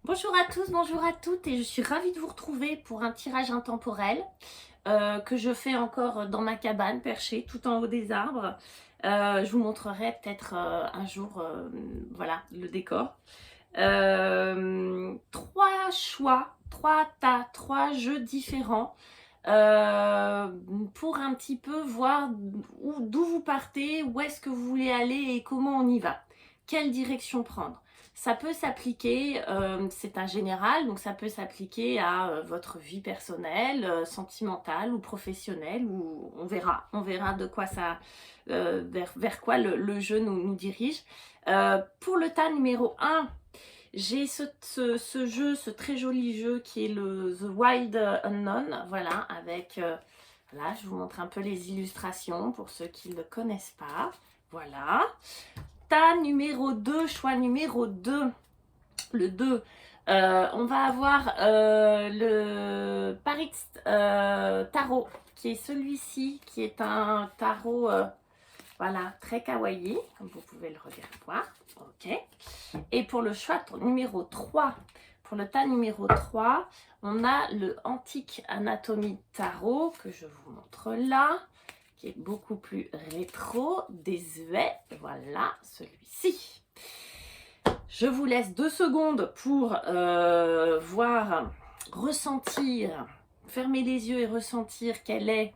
Bonjour à tous, bonjour à toutes et je suis ravie de vous retrouver pour un tirage intemporel que je fais encore dans ma cabane perchée tout en haut des arbres. Je vous montrerai peut-être un jour voilà, le décor. Trois choix, trois tas, trois jeux différents pour un petit peu voir d'où vous partez, où est-ce que vous voulez aller et comment on y va. Quelle direction prendre. Ça peut s'appliquer, c'est un général, donc ça peut s'appliquer à votre vie personnelle, sentimentale ou professionnelle, ou on verra de quoi ça, vers quoi le jeu nous dirige. Pour le tas numéro 1, j'ai ce jeu, ce très joli jeu qui est le The Wild Unknown, voilà, avec, voilà, je vous montre un peu les illustrations pour ceux qui ne le connaissent pas, voilà. Tas numéro 2, choix numéro 2, le 2, on va avoir le Paris Tarot, qui est celui-ci, qui est un tarot, voilà, très kawaii, comme vous pouvez le voir, ok. Et pour le choix numéro 3, pour le tas numéro 3, on a le Antique Anatomie Tarot, que je vous montre là, qui est beaucoup plus rétro, désuet. Voilà, celui-ci. Je vous laisse 2 secondes pour voir, ressentir, fermer les yeux et ressentir quel est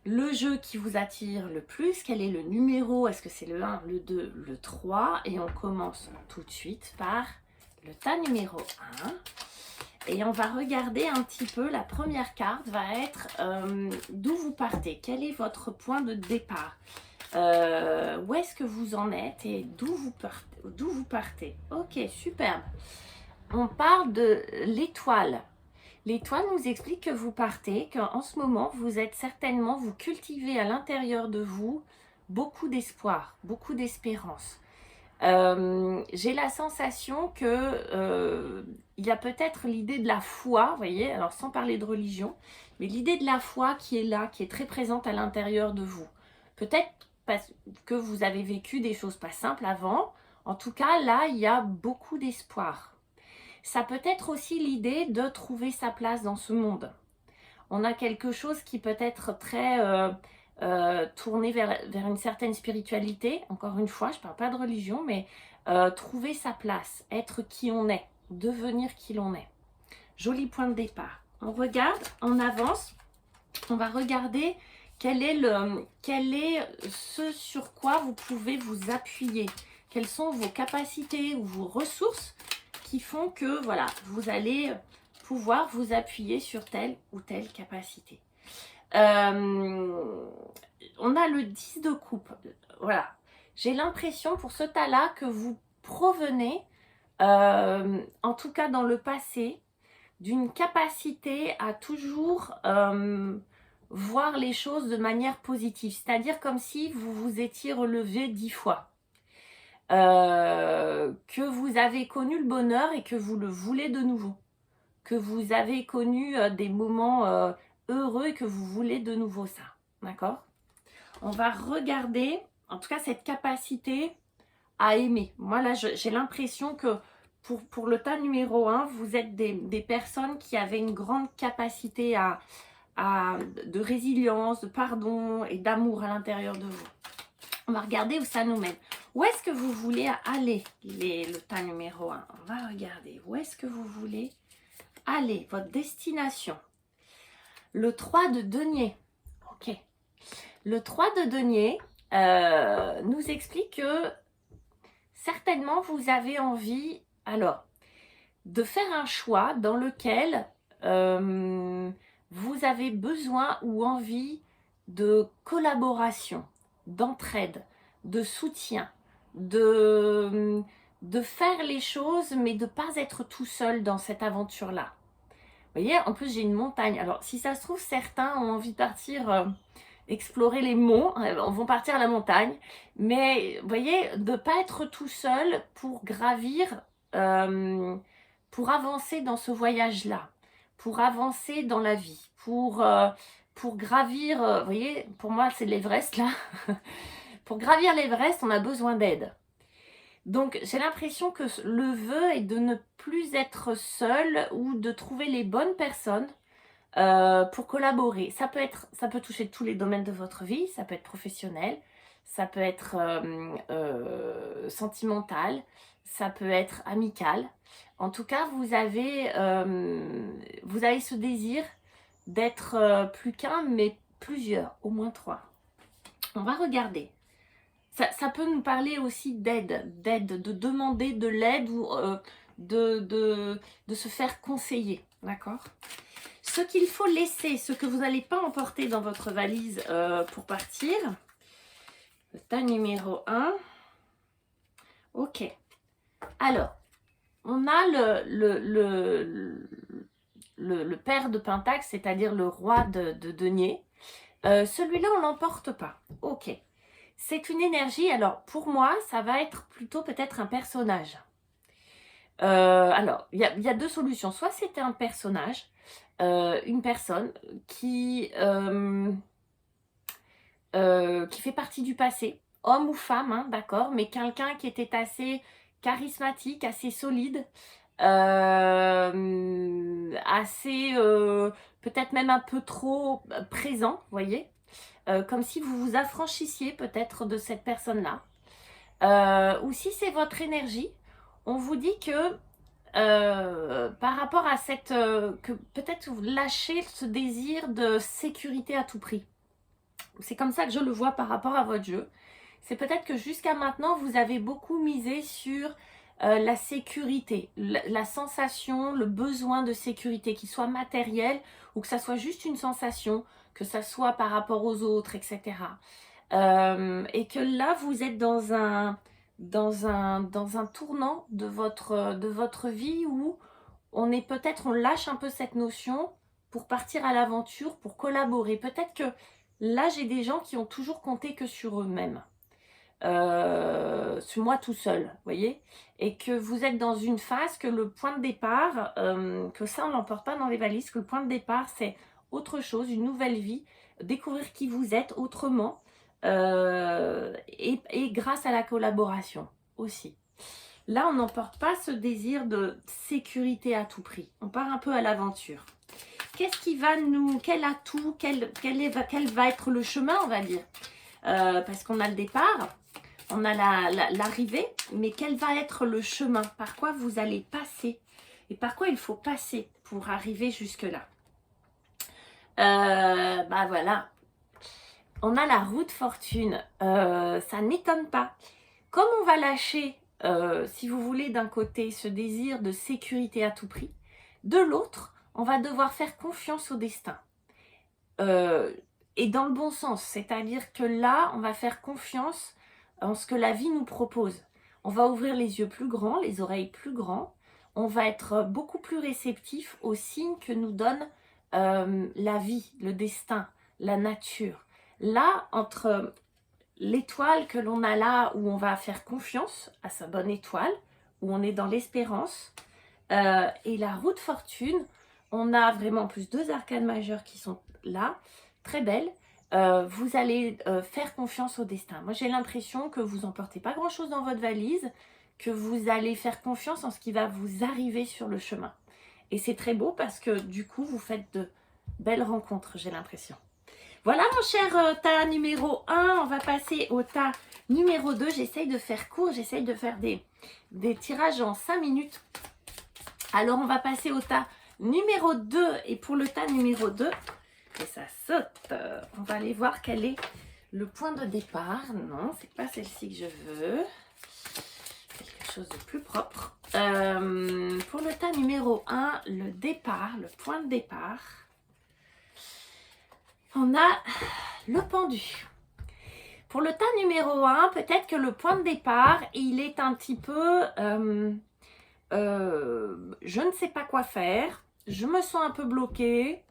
le jeu qui vous attire le plus, quel est le numéro, est-ce que c'est le 1, le 2, le 3, et on commence tout de suite par le tas numéro 1. Et on va regarder un petit peu, la première carte va être d'où vous partez, quel est votre point de départ, où est-ce que vous en êtes et d'où vous partez. Ok, superbe. On parle de l'étoile. L'étoile nous explique que vous partez, qu'en ce moment, vous êtes certainement, vous cultivez à l'intérieur de vous beaucoup d'espoir, beaucoup d'espérance. J'ai la sensation que il y a peut-être l'idée de la foi, vous voyez, alors sans parler de religion, mais l'idée de la foi qui est là, qui est très présente à l'intérieur de vous. Peut-être parce que vous avez vécu des choses pas simples avant. En tout cas, là, il y a beaucoup d'espoir. Ça peut être aussi l'idée de trouver sa place dans ce monde. On a quelque chose qui peut être très tourné vers une certaine spiritualité. Encore une fois, je ne parle pas de religion, mais trouver sa place, être qui on est, devenir qui l'on est. Joli point de départ. On regarde, on avance, on va regarder quel est ce sur quoi vous pouvez vous appuyer. Quelles sont vos capacités ou vos ressources qui font que voilà, vous allez pouvoir vous appuyer sur telle ou telle capacité. On a le 10 de coupe. Voilà. J'ai l'impression pour ce tas-là que vous provenez, en tout cas dans le passé, d'une capacité à toujours voir les choses de manière positive. C'est-à-dire comme si vous vous étiez relevé 10 fois. Que vous avez connu le bonheur et que vous le voulez de nouveau. Que vous avez connu des moments heureux et que vous voulez de nouveau ça. D'accord ? On va regarder, en tout cas, cette capacité à aimer. Moi, là, j'ai l'impression que pour le tas numéro 1, vous êtes des personnes qui avaient une grande capacité de résilience, de pardon et d'amour à l'intérieur de vous. On va regarder où ça nous mène. Où est-ce que vous voulez aller, le tas numéro 1 ? On va regarder. Où est-ce que vous voulez aller, votre destination. Le 3 de denier. Ok. Le 3 de denier nous explique que certainement vous avez envie, alors, de faire un choix dans lequel vous avez besoin ou envie de collaboration, d'entraide, de soutien, de faire les choses, mais de ne pas être tout seul dans cette aventure-là. Vous voyez, en plus j'ai une montagne. Alors si ça se trouve, certains ont envie de partir explorer les monts, vont partir à la montagne. Mais vous voyez, de ne pas être tout seul pour gravir, pour avancer dans ce voyage-là, pour avancer dans la vie, pour gravir, vous voyez, pour moi c'est l'Everest là. Pour gravir l'Everest, on a besoin d'aide. Donc, j'ai l'impression que le vœu est de ne plus être seul ou de trouver les bonnes personnes pour collaborer. Ça peut toucher tous les domaines de votre vie, ça peut être professionnel, ça peut être sentimental, ça peut être amical. En tout cas, vous avez ce désir d'être plus qu'un, mais plusieurs, au moins 3. On va regarder. Ça peut nous parler aussi d'aide, de demander de l'aide ou de se faire conseiller, d'accord? Ce qu'il faut laisser, ce que vous n'allez pas emporter dans votre valise pour partir. Le tas numéro 1. Ok. Alors, on a le pair de Pentacle, c'est-à-dire le roi de denier. Celui-là, on ne l'emporte pas. Ok. C'est une énergie, alors pour moi, ça va être plutôt peut-être un personnage. Alors, il y a 2 solutions. Soit c'était un personnage, une personne qui fait partie du passé, homme ou femme, hein, d'accord, mais quelqu'un qui était assez charismatique, assez solide, assez peut-être même un peu trop présent, vous voyez, comme si vous vous affranchissiez peut-être de cette personne-là. Ou si c'est votre énergie, on vous dit que par rapport à que peut-être vous lâchez ce désir de sécurité à tout prix. C'est comme ça que je le vois par rapport à votre jeu. C'est peut-être que jusqu'à maintenant, vous avez beaucoup misé sur la sécurité, la sensation, le besoin de sécurité, qu'il soit matériel ou que ça soit juste une sensation, que ça soit par rapport aux autres, etc. Et que là, vous êtes dans un tournant de votre vie où on lâche un peu cette notion pour partir à l'aventure, pour collaborer. Peut-être que là, j'ai des gens qui ont toujours compté que sur eux-mêmes. Sur moi tout seul, vous voyez, et que vous êtes dans une phase que le point de départ, que ça on l'emporte pas dans les valises, que le point de départ c'est autre chose, une nouvelle vie, découvrir qui vous êtes autrement, et grâce à la collaboration aussi. Là on n'emporte pas ce désir de sécurité à tout prix, on part un peu à l'aventure. Qu'est-ce qui va quel atout, quel va être le chemin, on va dire, parce qu'on a le départ, on a l'arrivée, mais quel va être le chemin? Par quoi vous allez passer? Et par quoi il faut passer pour arriver jusque-là? Bah voilà. On a la roue de fortune. Ça n'étonne pas. Comme on va lâcher, si vous voulez, d'un côté, ce désir de sécurité à tout prix, de l'autre, on va devoir faire confiance au destin. Et dans le bon sens, c'est-à-dire que là, on va faire confiance en ce que la vie nous propose. On va ouvrir les yeux plus grands, les oreilles plus grands. On va être beaucoup plus réceptif aux signes que nous donne la vie, le destin, la nature. Là, entre l'étoile que l'on a là, où on va faire confiance à sa bonne étoile, où on est dans l'espérance, et la roue de fortune, on a vraiment en plus 2 arcanes majeures qui sont là, très belles. Vous allez faire confiance au destin. Moi, j'ai l'impression que vous n'emportez pas grand-chose dans votre valise, que vous allez faire confiance en ce qui va vous arriver sur le chemin. Et c'est très beau parce que du coup, vous faites de belles rencontres, j'ai l'impression. Voilà mon cher tas numéro 1, on va passer au tas numéro 2. J'essaye de faire court, j'essaye de faire des tirages en 5 minutes. Alors, on va passer au tas numéro 2. Et pour le tas numéro 2, et ça saute, on va aller voir quel est le point de départ. Non, c'est pas celle-ci que je veux. Quelque chose de plus propre. Pour le tas numéro 1, le départ, le point de départ, on a le pendu. Pour le tas numéro 1, peut-être que le point de départ, il est un petit peu... je ne sais pas quoi faire, je me sens un peu bloquée,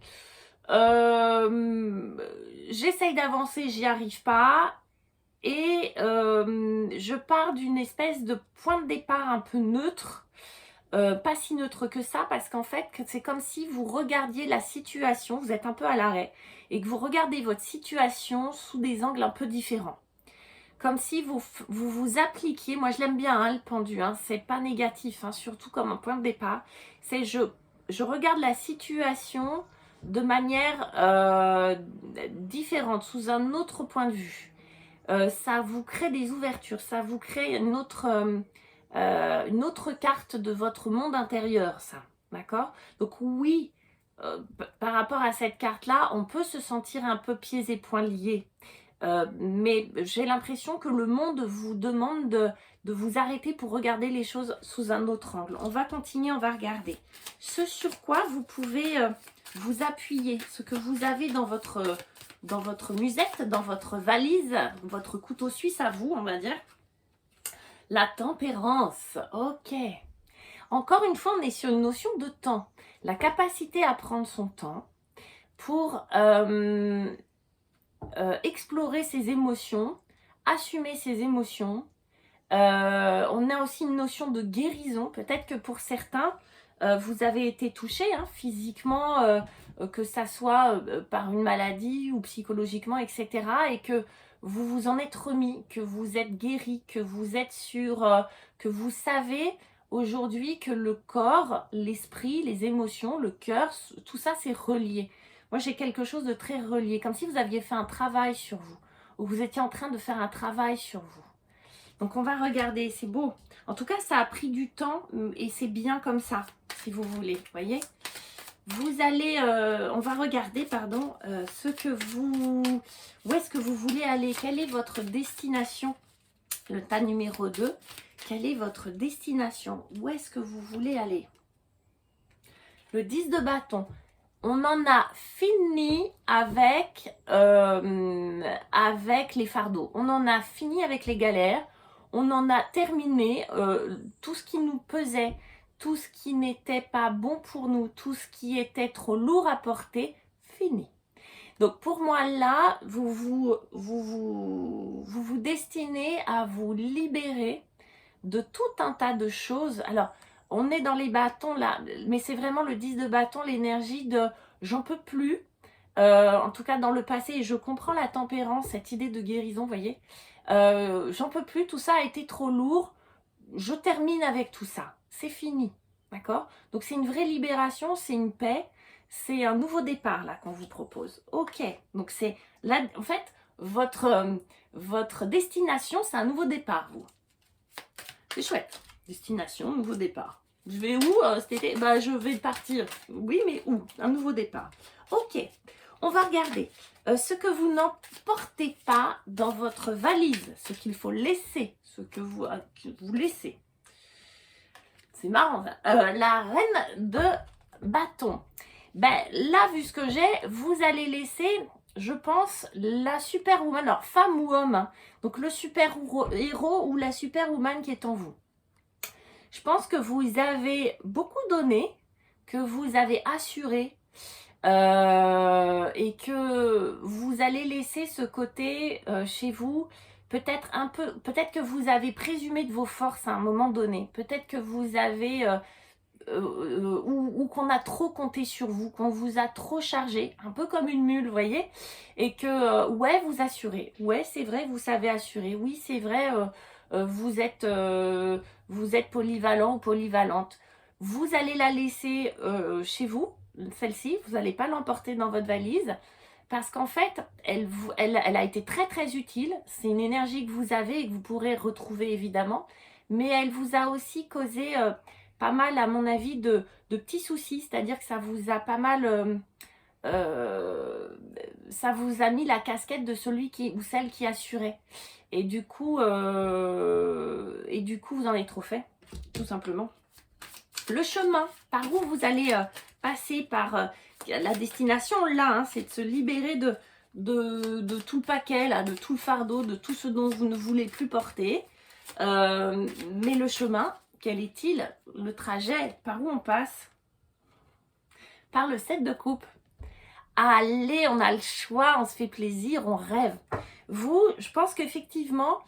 j'essaye d'avancer, j'y arrive pas, et je pars d'une espèce de point de départ un peu neutre, pas si neutre que ça, parce qu'en fait c'est comme si vous regardiez la situation, vous êtes un peu à l'arrêt, et que vous regardez votre situation sous des angles un peu différents. comme si vous appliquiez, moi je l'aime bien hein, le pendu, hein, c'est pas négatif, hein, surtout comme un point de départ, c'est je regarde la situation de manière différente, sous un autre point de vue. Ça vous crée des ouvertures, ça vous crée une autre carte de votre monde intérieur, ça, d'accord? Donc oui, par rapport à cette carte-là, on peut se sentir un peu pieds et poings liés. Mais j'ai l'impression que le monde vous demande de vous arrêter pour regarder les choses sous un autre angle. On va continuer, on va regarder. Ce sur quoi vous pouvez vous appuyer, ce que vous avez dans votre musette, dans votre valise, votre couteau suisse à vous, on va dire. La tempérance, ok. Encore une fois, on est sur une notion de temps. La capacité à prendre son temps pour explorer ses émotions, assumer ses émotions. On a aussi une notion de guérison. Peut-être que pour certains, vous avez été touché hein, physiquement, que ça soit par une maladie ou psychologiquement, etc. Et que vous vous en êtes remis, que vous êtes guéri, que vous êtes sûr, que vous savez aujourd'hui que le corps, l'esprit, les émotions, le cœur, tout ça c'est relié. Moi j'ai quelque chose de très relié, comme si vous aviez fait un travail sur vous, ou vous étiez en train de faire un travail sur vous. Donc on va regarder, c'est beau. En tout cas, ça a pris du temps et c'est bien comme ça, si vous voulez, voyez. Vous allez, on va regarder, pardon, ce que vous, où est-ce que vous voulez aller, quelle est votre destination, le tas numéro 2, quelle est votre destination, où est-ce que vous voulez aller. Le 10 de bâton, on en a fini avec les fardeaux, on en a fini avec les galères, on en a terminé tout ce qui nous pesait, tout ce qui n'était pas bon pour nous, tout ce qui était trop lourd à porter, fini. Donc pour moi là, vous destinez à vous libérer de tout un tas de choses. Alors, on est dans les bâtons là, mais c'est vraiment le 10 de bâton, l'énergie de j'en peux plus. En tout cas dans le passé, et je comprends la tempérance, cette idée de guérison, vous voyez. J'en peux plus, tout ça a été trop lourd. Je termine avec tout ça, c'est fini, d'accord? Donc c'est une vraie libération, c'est une paix, c'est un nouveau départ là qu'on vous propose. Ok, donc c'est là, en fait, votre destination, c'est un nouveau départ, vous. C'est chouette. Destination, nouveau départ. Je vais où cet été? Bah, je vais partir. Oui, mais où? Un nouveau départ. Ok, on va regarder ce que vous n'emportez pas dans votre valise, ce qu'il faut laisser, ce que vous laissez. C'est marrant, ça. La reine de bâton. Ben, là, vu ce que j'ai, vous allez laisser, je pense, la superwoman, alors femme ou homme, hein. Donc le super-héros ou la superwoman qui est en vous. Je pense que vous avez beaucoup donné, que vous avez assuré et que vous allez laisser ce côté chez vous, peut-être un peu, peut-être que vous avez présumé de vos forces à un moment donné, peut-être que vous avez... ou qu'on a trop compté sur vous, qu'on vous a trop chargé, un peu comme une mule, vous voyez, et que, ouais, vous assurez, ouais, c'est vrai, vous savez assurer, oui, c'est vrai, vous êtes polyvalent ou polyvalente. Vous allez la laisser chez vous, celle-ci, vous n'allez pas l'emporter dans votre valise, parce qu'en fait, elle a été très très utile, c'est une énergie que vous avez et que vous pourrez retrouver évidemment, mais elle vous a aussi causé... pas mal, à mon avis, de petits soucis, c'est-à-dire que ça vous a pas mal, ça vous a mis la casquette de celui qui ou celle qui assurait. Et du coup, vous en avez trop fait, tout simplement. Le chemin, par où vous allez passer, par la destination, là, hein, c'est de se libérer de tout le paquet, là, de tout le fardeau, de tout ce dont vous ne voulez plus porter. Mais le chemin, quel est-il? Le trajet, par où on passe? Par le 7 de coupe. Allez, on a le choix, on se fait plaisir, on rêve. Vous, je pense qu'effectivement,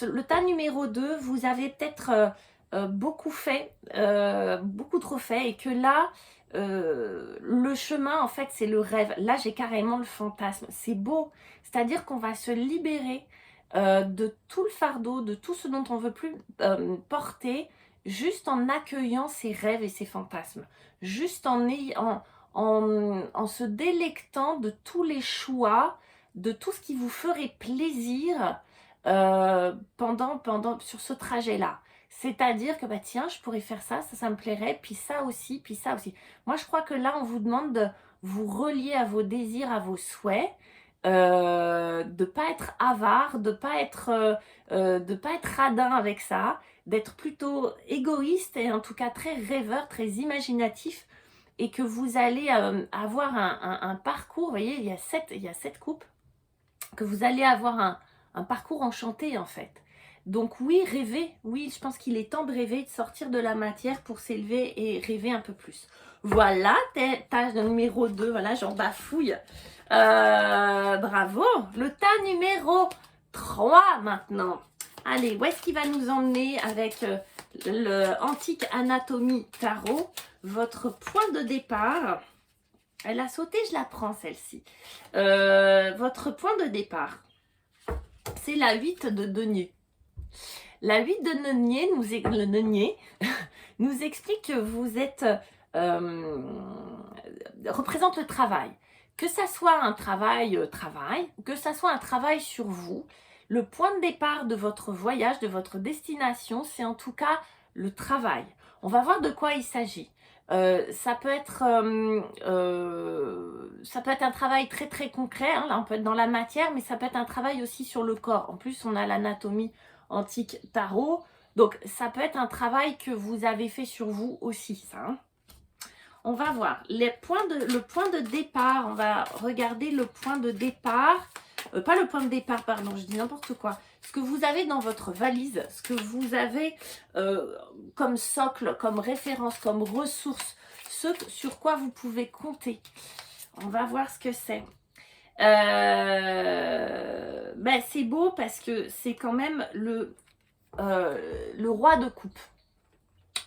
le tas numéro 2, vous avez peut-être beaucoup fait, beaucoup trop fait, et que là, le chemin, en fait, c'est le rêve. Là, j'ai carrément le fantasme. C'est beau, c'est-à-dire qu'on va se libérer de tout le fardeau, de tout ce dont on veut plus porter, juste en accueillant ses rêves et ses fantasmes, juste en se délectant de tous les choix, de tout ce qui vous ferait plaisir sur ce trajet-là. C'est-à-dire que, bah tiens, je pourrais faire ça, ça me plairait, puis ça aussi, puis ça aussi. Moi, je crois que là, on vous demande de vous relier à vos désirs, à vos souhaits, de pas être avare, de pas être radin avec ça, d'être plutôt égoïste et en tout cas très rêveur, très imaginatif, et que vous allez avoir un parcours, vous voyez, il y a sept coupes, que vous allez avoir un parcours enchanté en fait. Donc oui, rêver, oui, je pense qu'il est temps de rêver, de sortir de la matière pour s'élever et rêver un peu plus. Voilà, tâche numéro 2, voilà, j'en bafouille. Bravo, le tas numéro 3 maintenant. Allez, où est-ce qu'il va nous emmener avec le Antique Anatomie Tarot? Votre point de départ. Elle a sauté, je la prends celle-ci. Votre point de départ, c'est la 8 de denier. La 8 de denier nous explique que vous êtes représente le travail. Que ça soit un travail, que ça soit un travail sur vous, le point de départ de votre voyage, de votre destination, c'est en tout cas le travail. On va voir de quoi il s'agit. Ça peut être un travail très très concret, hein. Là on peut être dans la matière, mais ça peut être un travail aussi sur le corps. En plus on a l'anatomie antique tarot, donc ça peut être un travail que vous avez fait sur vous aussi, ça, hein. On va voir le point de départ. On va regarder le point de départ. Pas le point de départ, pardon, je dis n'importe quoi. Ce que vous avez dans votre valise, ce que vous avez comme socle, comme référence, comme ressource, ce sur quoi vous pouvez compter. On va voir ce que c'est. Ben, c'est beau parce que c'est quand même le roi de coupe.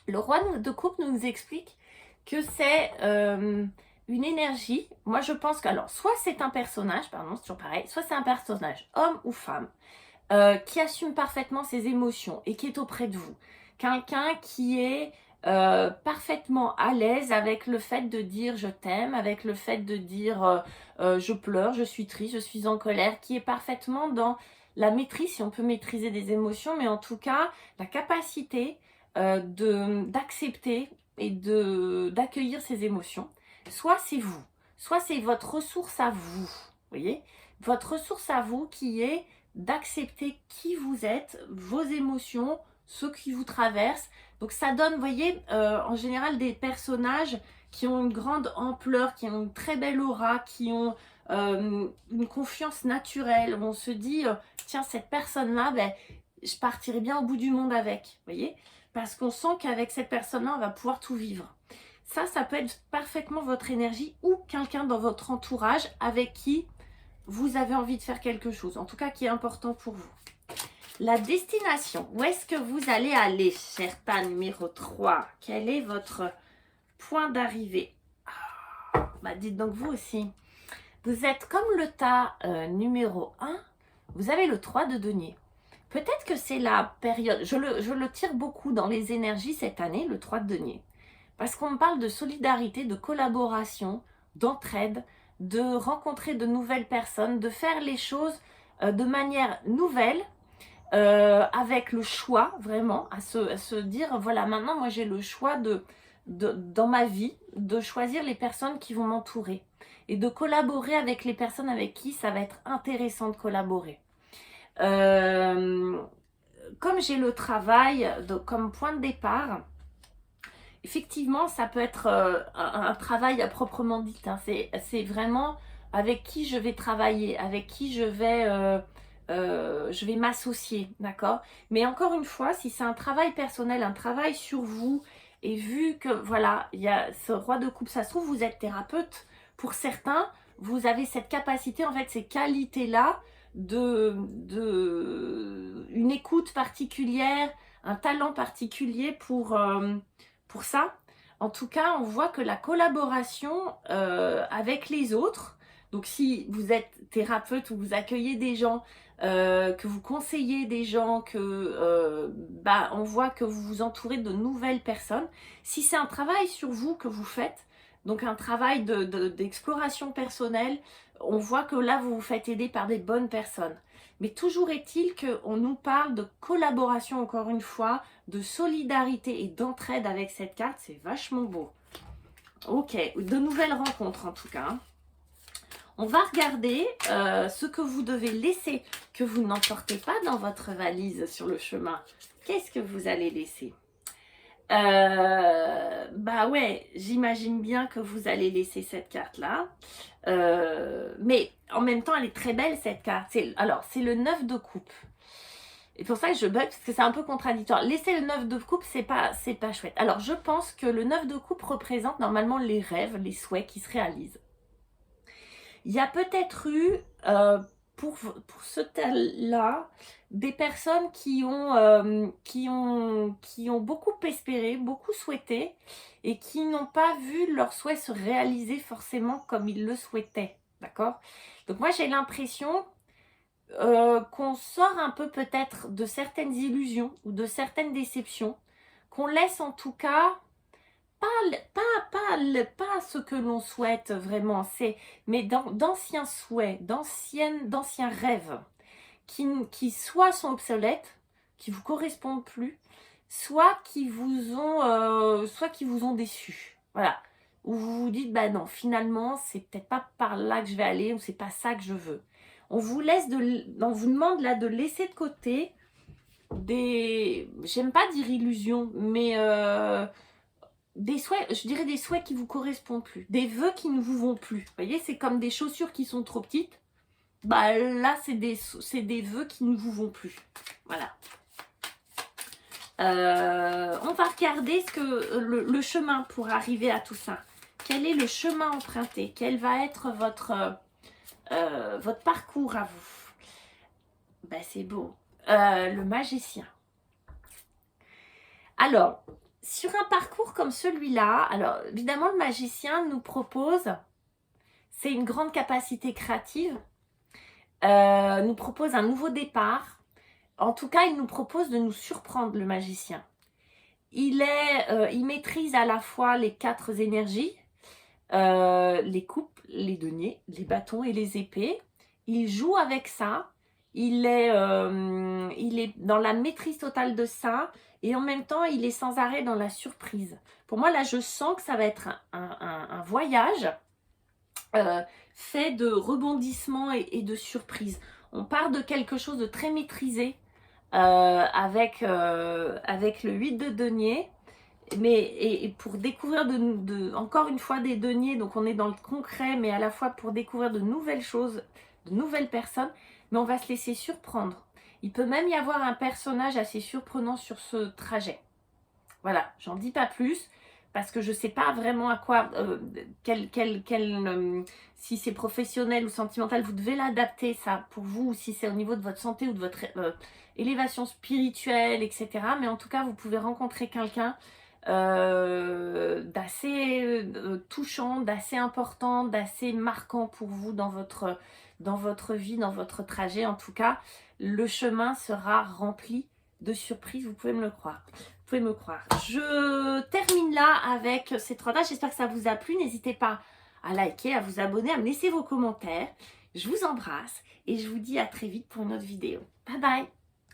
Le roi de coupe nous explique que c'est une énergie. Moi, je pense que, alors, soit c'est un personnage, pardon, c'est toujours pareil, soit c'est un personnage, homme ou femme, qui assume parfaitement ses émotions et qui est auprès de vous. Quelqu'un qui est parfaitement à l'aise avec le fait de dire je t'aime, avec le fait de dire je pleure, je suis triste, je suis en colère, qui est parfaitement dans la maîtrise, si on peut maîtriser des émotions, mais en tout cas, la capacité d'accepter et d'accueillir ses émotions. Soit c'est vous, soit c'est votre ressource à vous, voyez, votre ressource à vous qui est d'accepter qui vous êtes, vos émotions, ce qui vous traverse. Donc ça donne, vous voyez, en général des personnages qui ont une grande ampleur, qui ont une très belle aura, qui ont une confiance naturelle, où on se dit, tiens, cette personne-là, ben, je partirai bien au bout du monde avec, vous voyez, parce qu'on sent qu'avec cette personne-là, on va pouvoir tout vivre. Ça peut être parfaitement votre énergie ou quelqu'un dans votre entourage avec qui vous avez envie de faire quelque chose, en tout cas qui est important pour vous. La destination, où est-ce que vous allez aller, cher tas numéro 3? Quel est votre point d'arrivée? Bah dites donc vous aussi. Vous êtes comme le tas numéro 1, vous avez le 3 de denier. Peut-être que c'est la période, je le tire beaucoup dans les énergies cette année, le 3 de denier. Parce qu'on parle de solidarité, de collaboration, d'entraide, de rencontrer de nouvelles personnes, de faire les choses de manière nouvelle, avec le choix vraiment, à se dire, voilà, maintenant moi j'ai le choix dans ma vie, de choisir les personnes qui vont m'entourer et de collaborer avec les personnes avec qui ça va être intéressant de collaborer. Comme j'ai le travail comme point de départ, effectivement, ça peut être un travail à proprement dit, hein. C'est vraiment avec qui je vais travailler, avec qui je vais m'associer, d'accord? Mais encore une fois, si c'est un travail personnel, un travail sur vous, et vu que, voilà, il y a ce roi de coupe, ça se trouve, vous êtes thérapeute. Pour certains, vous avez cette capacité, en fait, ces qualités-là, une écoute particulière, un talent particulier pour ça. En tout cas, on voit que la collaboration avec les autres, Donc si vous êtes thérapeute ou vous accueillez des gens, que vous conseillez des gens, on voit que vous vous entourez de nouvelles personnes. Si c'est un travail sur vous que vous faites, donc un travail d'exploration personnelle, on voit que là vous vous faites aider par des bonnes personnes. Mais toujours est-il qu'on nous parle de collaboration, encore une fois, de solidarité et d'entraide avec cette carte. C'est vachement beau. Ok, de nouvelles rencontres en tout cas. Hein. On va regarder ce que vous devez laisser, que vous n'emportez pas dans votre valise sur le chemin. Qu'est-ce que vous allez laisser? Bah ouais, j'imagine bien que vous allez laisser cette carte-là. Mais en même temps, elle est très belle cette carte. Alors, c'est le 9 de coupe. Et pour ça que je bug, parce que c'est un peu contradictoire. Laisser le 9 de coupe, c'est pas chouette. Alors, je pense que le 9 de coupe représente normalement les rêves, les souhaits qui se réalisent. Il y a peut-être eu, pour ce tel-là, des personnes qui ont beaucoup espéré, beaucoup souhaité, et qui n'ont pas vu leur souhait se réaliser forcément comme ils le souhaitaient. D'accord? Donc moi, j'ai l'impression qu'on sort un peu peut-être de certaines illusions ou de certaines déceptions, qu'on laisse en tout cas pas ce que l'on souhaite vraiment, mais d'anciens souhaits, d'anciens rêves qui soit sont obsolètes, qui vous correspondent plus, soit qui vous ont déçu. Voilà. Où vous vous dites, bah non, finalement, c'est peut-être pas par là que je vais aller, ou c'est pas ça que je veux. On vous demande là de laisser de côté j'aime pas dire illusions, mais des souhaits, je dirais des souhaits qui vous correspondent plus, des vœux qui ne vous vont plus. Vous voyez, c'est comme des chaussures qui sont trop petites. Bah là, c'est des vœux qui ne vous vont plus. Voilà. On va regarder le chemin pour arriver à tout ça. Quel est le chemin emprunté? Quel va être votre parcours à vous? Bah, c'est beau. Le magicien. Alors, sur un parcours comme celui-là, alors évidemment, le magicien nous propose, c'est une grande capacité créative, nous propose un nouveau départ. En tout cas, il nous propose de nous surprendre, le magicien. Il maîtrise à la fois les 4 énergies, les coupes, les deniers, les bâtons et les épées. Il joue avec ça. Il est dans la maîtrise totale de ça. Et en même temps, il est sans arrêt dans la surprise. Pour moi, là, je sens que ça va être un voyage fait de rebondissements et de surprises. On part de quelque chose de très maîtrisé avec le 8 de denier. Et pour découvrir encore une fois des deniers, donc on est dans le concret, mais à la fois pour découvrir de nouvelles choses, de nouvelles personnes, mais on va se laisser surprendre. Il peut même y avoir un personnage assez surprenant sur ce trajet. Voilà, j'en dis pas plus, parce que je ne sais pas vraiment à quoi, si c'est professionnel ou sentimental, vous devez l'adapter ça pour vous, ou si c'est au niveau de votre santé ou de votre élévation spirituelle, etc. Mais en tout cas, vous pouvez rencontrer quelqu'un d'assez touchant, d'assez important, d'assez marquant pour vous dans votre vie, dans votre trajet. En tout cas, le chemin sera rempli de surprises, vous pouvez me le croire. Vous pouvez me croire. Je termine là avec ces 3 dates. J'espère que ça vous a plu. N'hésitez pas à liker, à vous abonner, à me laisser vos commentaires. Je vous embrasse et je vous dis à très vite pour une autre vidéo. Bye bye!